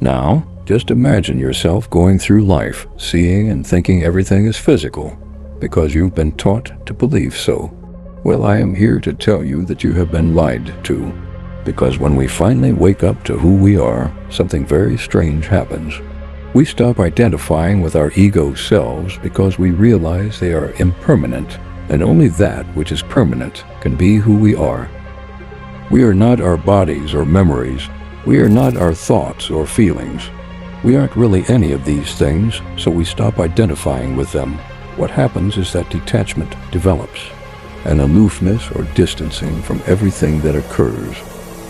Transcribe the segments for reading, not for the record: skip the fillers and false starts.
Now, just imagine yourself going through life, seeing and thinking everything is physical, because you've been taught to believe so. Well, I am here to tell you that you have been lied to, because when we finally wake up to who we are, something very strange happens. We stop identifying with our ego selves because we realize they are impermanent, and only that which is permanent can be who we are. We are not our bodies or memories. We are not our thoughts or feelings. We aren't really any of these things, so we stop identifying with them. What happens is that detachment develops, an aloofness or distancing from everything that occurs.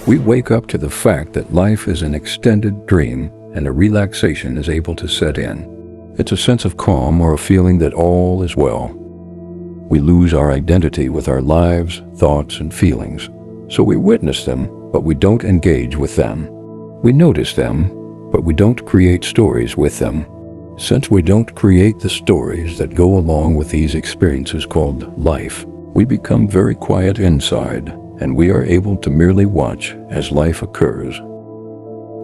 We wake up to the fact that life is an extended dream, and a relaxation is able to set in. It's a sense of calm or a feeling that all is well. We lose our identity with our lives, thoughts, and feelings. So we witness them, but we don't engage with them. We notice them, but we don't create stories with them. Since we don't create the stories that go along with these experiences called life, we become very quiet inside, and we are able to merely watch as life occurs.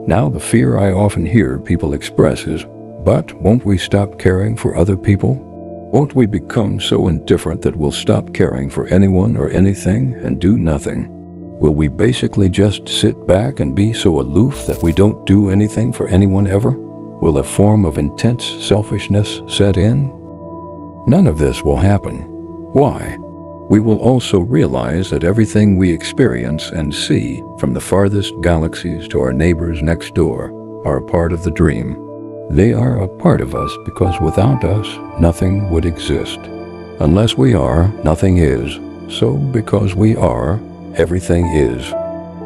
Now, the fear I often hear people express is, but won't we stop caring for other people? Won't we become so indifferent that we'll stop caring for anyone or anything and do nothing? Will we basically just sit back and be so aloof that we don't do anything for anyone ever? Will a form of intense selfishness set in? None of this will happen. Why? We will also realize that everything we experience and see, from the farthest galaxies to our neighbors next door, are a part of the dream. They are a part of us because without us, nothing would exist. Unless we are, nothing is. So because we are, everything is.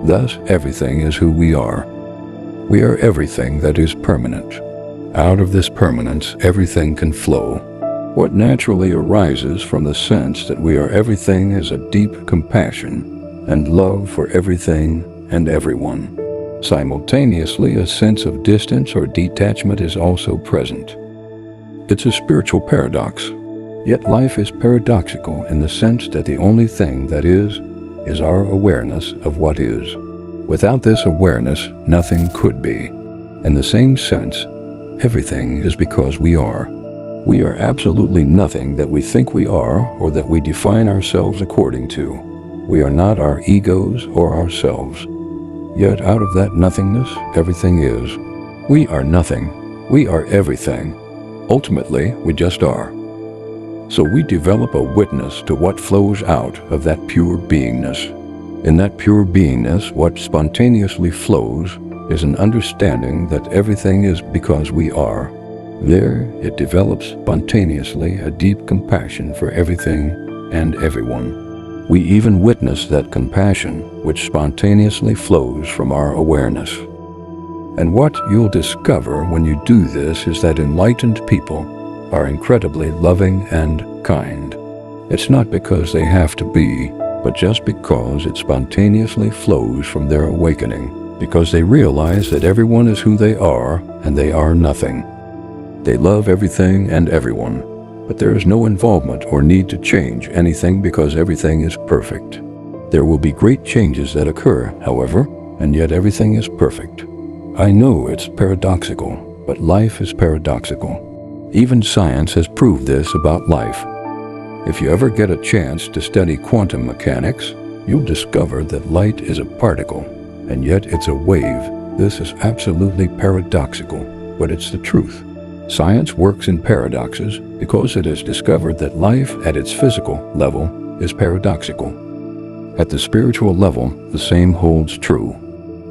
Thus, everything is who we are. We are everything that is permanent. Out of this permanence, everything can flow. What naturally arises from the sense that we are everything is a deep compassion and love for everything and everyone. Simultaneously, a sense of distance or detachment is also present. It's a spiritual paradox. Yet life is paradoxical in the sense that the only thing that is our awareness of what is. Without this awareness, nothing could be. In the same sense, everything is because we are. We are absolutely nothing that we think we are or that we define ourselves according to. We are not our egos or ourselves. Yet out of that nothingness, everything is. We are nothing. We are everything. Ultimately, we just are. So we develop a witness to what flows out of that pure beingness. In that pure beingness, what spontaneously flows is an understanding that everything is because we are. There, it develops spontaneously a deep compassion for everything and everyone. We even witness that compassion which spontaneously flows from our awareness. And what you'll discover when you do this is that enlightened people are incredibly loving and kind. It's not because they have to be, but just because it spontaneously flows from their awakening, because they realize that everyone is who they are and they are nothing. They love everything and everyone, but there is no involvement or need to change anything because everything is perfect. There will be great changes that occur, however, and yet everything is perfect. I know it's paradoxical, but life is paradoxical. Even science has proved this about life. If you ever get a chance to study quantum mechanics, you'll discover that light is a particle, and yet it's a wave. This is absolutely paradoxical, but it's the truth. Science works in paradoxes because it has discovered that life at its physical level is paradoxical. At the spiritual level, the same holds true.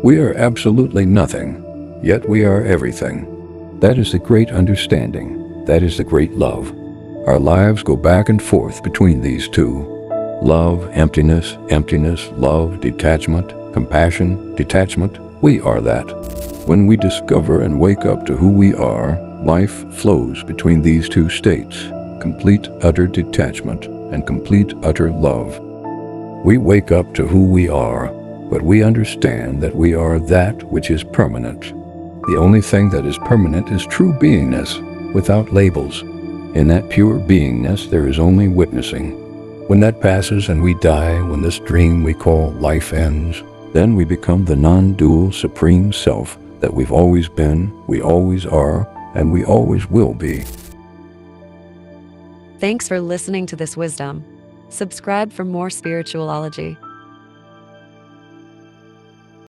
We are absolutely nothing, yet we are everything. That is the great understanding. That is the great love. Our lives go back and forth between these two. Love, emptiness, emptiness, love, detachment, compassion, detachment. We are that. When we discover and wake up to who we are, life flows between these two states, complete utter detachment and complete utter love. We wake up to who we are, but we understand that we are that which is permanent. The only thing that is permanent is true beingness, without labels. In that pure beingness there is only witnessing. When that passes and we die, when this dream we call life ends, then we become the non-dual Supreme Self, that we've always been, we always are, and we always will be. Thanks for listening to this wisdom. Subscribe for more spiritualology.